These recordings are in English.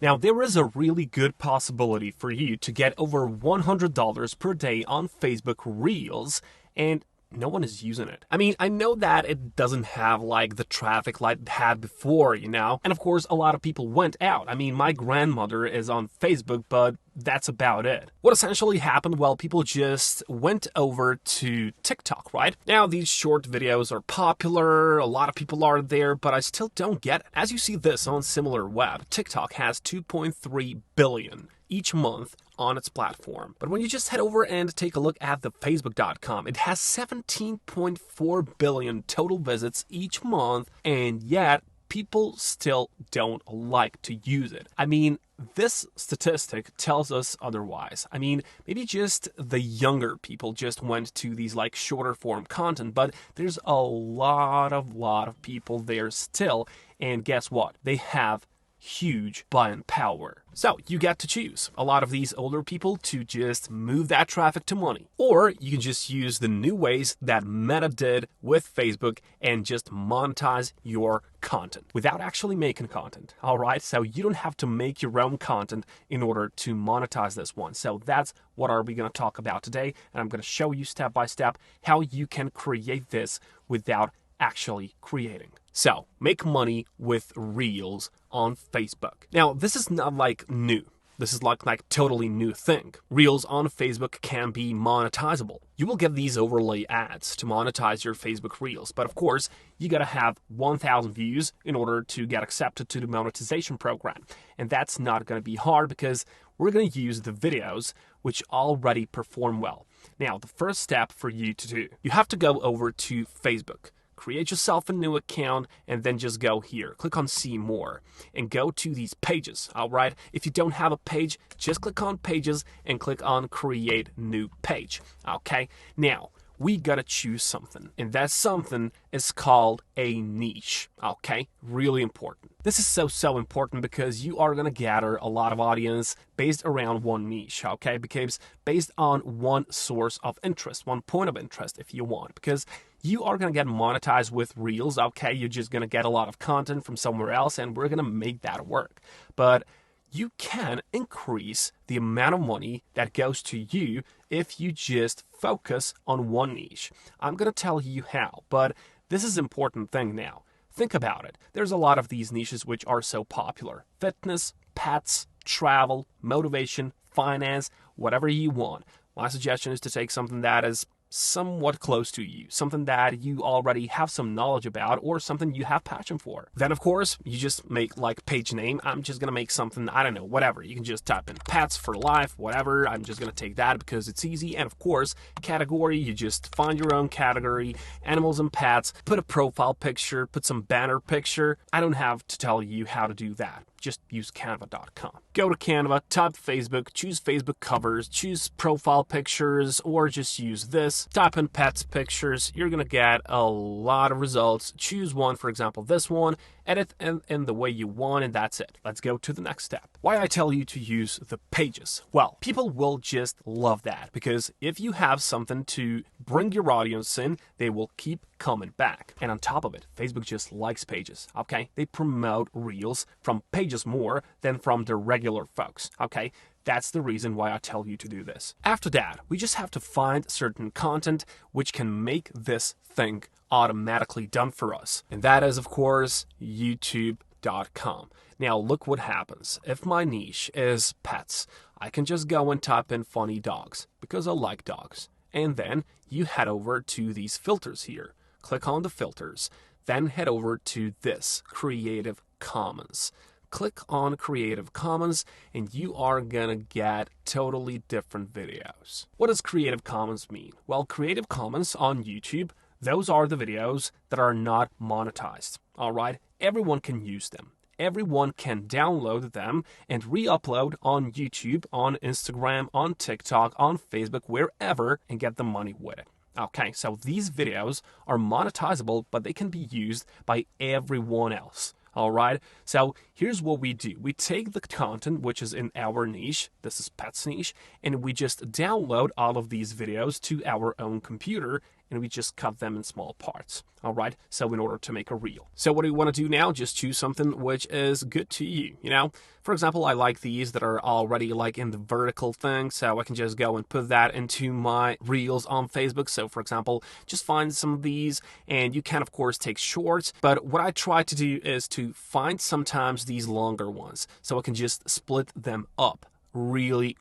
Now, there is a really good possibility for you to get over $100 per day on Facebook Reels, and no one is using it. I mean, I know that it doesn't have like the traffic like it had before, and of course a lot of people went out. I mean, my grandmother is on Facebook, but that's about it. What essentially happened? Well, people just went over to TikTok, right? Now, these short videos are popular, a lot of people are there, but I still don't get it. As you see this on SimilarWeb, TikTok has 2.3 billion each month on its platform. But when you just head over and take a look at the Facebook.com, it has 17.4 billion total visits each month, and yet people still don't like to use it. I mean, this statistic tells us otherwise. I mean, maybe just the younger people just went to these like shorter form content, but there's a lot of people there still, and guess what? They have huge buying power. So you get to choose a lot of these older people to just move that traffic to money. Or you can just use the new ways that Meta did with Facebook and just monetize your content without actually making content. All right. So you don't have to make your own content in order to monetize this one. So that's what are we going to talk about today. And I'm going to show you step by step how you can create this without actually creating. So, make money with Reels on Facebook. Now, this is not like new. This is like totally new thing. Reels on Facebook can be monetizable. You will get these overlay ads to monetize your Facebook Reels, but of course, you gotta have 1,000 views in order to get accepted to the monetization program. And that's not gonna be hard because we're gonna use the videos which already perform well. Now, the first step for you to do, you have to go over to Facebook. Create yourself a new account and then just go here. Click on see more and go to these pages. All right. If you don't have a page, just click on pages and click on create new page. Okay. Now we gotta choose something, and that something is called a niche. Okay. Really important. This is so important because you are gonna gather a lot of audience based around one niche. Okay. Because based on one source of interest, one point of interest, if you want, because you are going to get monetized with Reels, okay? You're just going to get a lot of content from somewhere else, and we're going to make that work. But you can increase the amount of money that goes to you if you just focus on one niche. I'm going to tell you how, but this is an important thing now. Think about it. There's a lot of these niches which are so popular. Fitness, pets, travel, motivation, finance, whatever you want. My suggestion is to take something that is somewhat close to you, something that you already have some knowledge about or something you have passion for. Then of course, you just make like page name. I'm just going to make something, I don't know, whatever. You can just type in pets for life, whatever. I'm just going to take that because it's easy. And of course, category, you just find your own category, animals and pets, put a profile picture, put some banner picture. I don't have to tell you how to do that. Just use canva.com. Go to Canva, type Facebook, choose Facebook covers, choose profile pictures, or just use this. Type in pets pictures. You're going to get a lot of results. Choose one, for example, this one, edit in the way you want, and that's it. Let's go to the next step. Why I tell you to use the pages? Well, people will just love that because if you have something to bring your audience in, they will keep coming back. And on top of it, Facebook just likes pages, okay? They promote Reels from pages more than from the regular folks, okay? That's the reason why I tell you to do this. After that, we just have to find certain content which can make this thing automatically done for us. And that is, of course, youtube.com. Now, look what happens. If my niche is pets, I can just go and type in funny dogs because I like dogs. And then you head over to these filters here. Click on the filters. Then head over to this, Creative Commons. Click on Creative Commons and you are gonna get totally different videos. What does Creative Commons mean? Well, Creative Commons on YouTube, those are the videos that are not monetized. All right, everyone can use them. Everyone can download them and re-upload on YouTube, on Instagram, on TikTok, on Facebook, wherever, and get the money with it. Okay, so these videos are monetizable, but they can be used by everyone else. All right, so here's what we do. We take the content, which is in our niche, this is pets niche, and we just download all of these videos to our own computer, and we just cut them in small parts. All right, so in order to make a reel. So what do you want to do now? Just choose something which is good to you, you know? For example, I like these that are already like in the vertical thing, so I can just go and put that into my reels on Facebook. So for example, just find some of these, and you can of course take shorts, but what I try to do is to find sometimes these longer ones, so I can just split them up really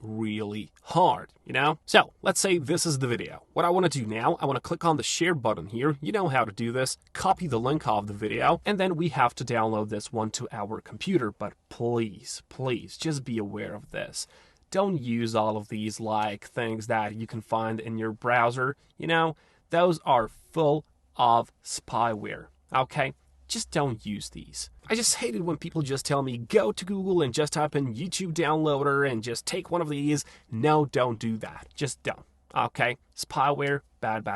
hard, you know? So let's say this is the video. What I want to do now, I want to click on the share button here. You know how to do this. Copy the link of the video, and then we have to download this one to our computer. But please just be aware of this. Don't use all of these like things that you can find in your browser. You know, those are full of spyware. Okay? Just don't use these. I just hate it when people just tell me, go to Google and just type in YouTube downloader and just take one of these. No, don't do that. Just don't. Okay? Spyware, bad.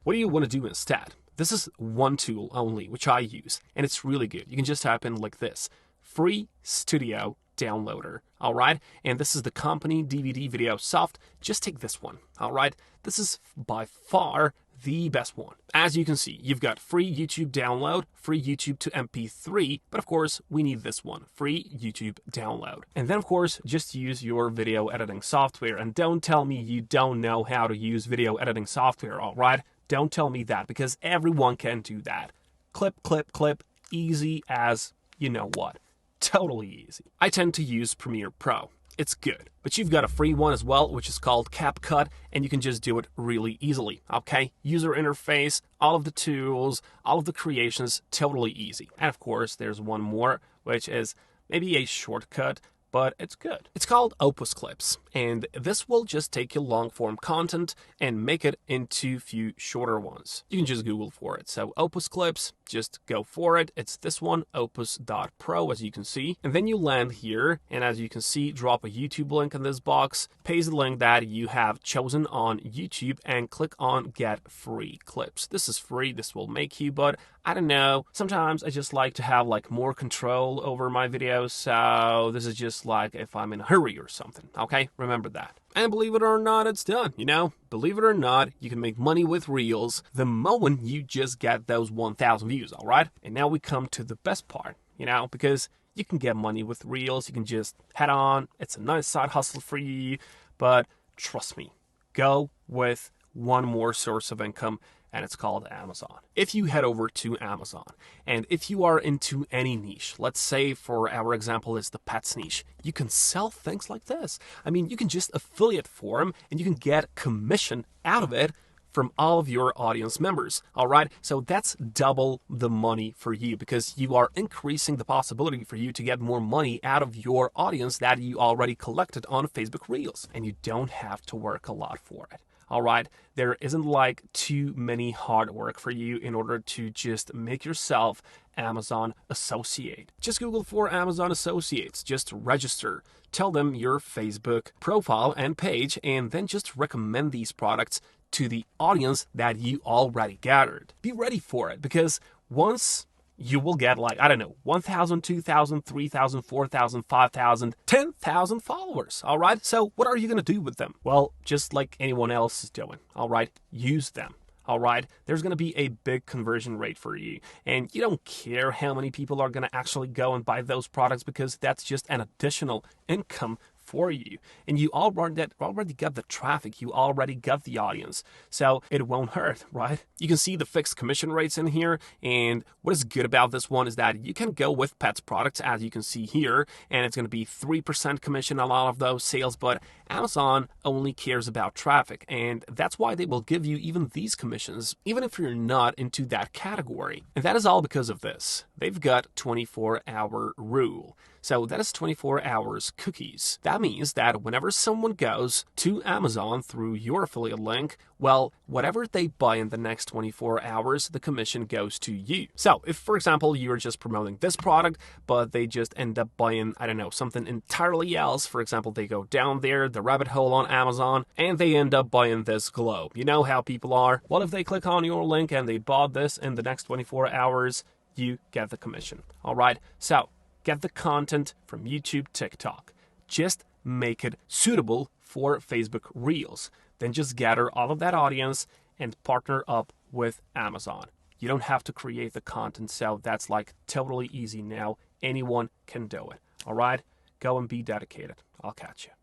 What do you want to do instead? This is one tool only, which I use, and it's really good. You can just type in like this, Free Studio Downloader. All right? And this is the company DVD video soft. Just take this one. All right? This is by far the best one. As you can see, you've got free YouTube download, free YouTube to MP3, but of course, we need this one, free YouTube download. And then of course, just use your video editing software, and don't tell me you don't know how to use video editing software, all right? Don't tell me that, because everyone can do that. Clip, easy as you know what. Totally easy. I tend to use Premiere Pro. It's good, but you've got a free one as well, which is called CapCut, and you can just do it really easily, okay? User interface, all of the tools, all of the creations, totally easy. And of course, there's one more, which is maybe a shortcut, but it's good. It's called Opus Clips, and this will just take your long-form content and make it into few shorter ones. You can just Google for it. So Opus Clips, just go for it. It's this one, opus.pro, as you can see. And then you land here, and as you can see, drop a YouTube link in this box, paste the link that you have chosen on YouTube, and click on Get Free Clips. This is free, this will make you, but I don't know, sometimes I just like to have like more control over my videos, so this is just like if I'm in a hurry or something, okay? Remember that. And believe it or not, it's done, you know? Believe it or not, you can make money with Reels the moment you just get those 1,000 views, all right? And now we come to the best part, you know? Because you can get money with Reels, you can just head on, it's a nice side hustle for you, but trust me, go with one more source of income, and it's called Amazon. If you head over to Amazon, and if you are into any niche, let's say for our example is the pets niche, you can sell things like this. I mean, you can just affiliate for them, and you can get commission out of it from all of your audience members, all right? So that's double the money for you, because you are increasing the possibility for you to get more money out of your audience that you already collected on Facebook Reels, and you don't have to work a lot for it. All right, there isn't like too many hard work for you in order to just make yourself Amazon Associate. Just Google for Amazon Associates, just register, tell them your Facebook profile and page, and then just recommend these products to the audience that you already gathered. Be ready for it, because once you will get like, I don't know, 1,000, 2,000, 3,000, 4,000, 5,000, 10,000 followers, all right? So what are you going to do with them? Well, just like anyone else is doing, all right? Use them, all right? There's going to be a big conversion rate for you, and you don't care how many people are going to actually go and buy those products, because that's just an additional income for you, and you already got the traffic, you already got the audience, so it won't hurt, right? You can see the fixed commission rates in here, and what is good about this one is that you can go with pets products, as you can see here, and it's going to be 3% commission on all of those sales, but Amazon only cares about traffic, and that's why they will give you even these commissions, even if you're not into that category. And that is all because of this. They've got 24-hour rule. So that is 24 hours cookies. That means that whenever someone goes to Amazon through your affiliate link, well, whatever they buy in the next 24 hours, the commission goes to you. So if, for example, you're just promoting this product, but they just end up buying, I don't know, something entirely else. For example, they go down there, the rabbit hole on Amazon, and they end up buying this globe. You know how people are? Well, if they click on your link and they bought this in the next 24 hours, you get the commission. All right? So get the content from YouTube, TikTok. Just make it suitable for Facebook Reels. Then just gather all of that audience and partner up with Amazon. You don't have to create the content, so that's like totally easy now. Anyone can do it. All right? Go and be dedicated. I'll catch you.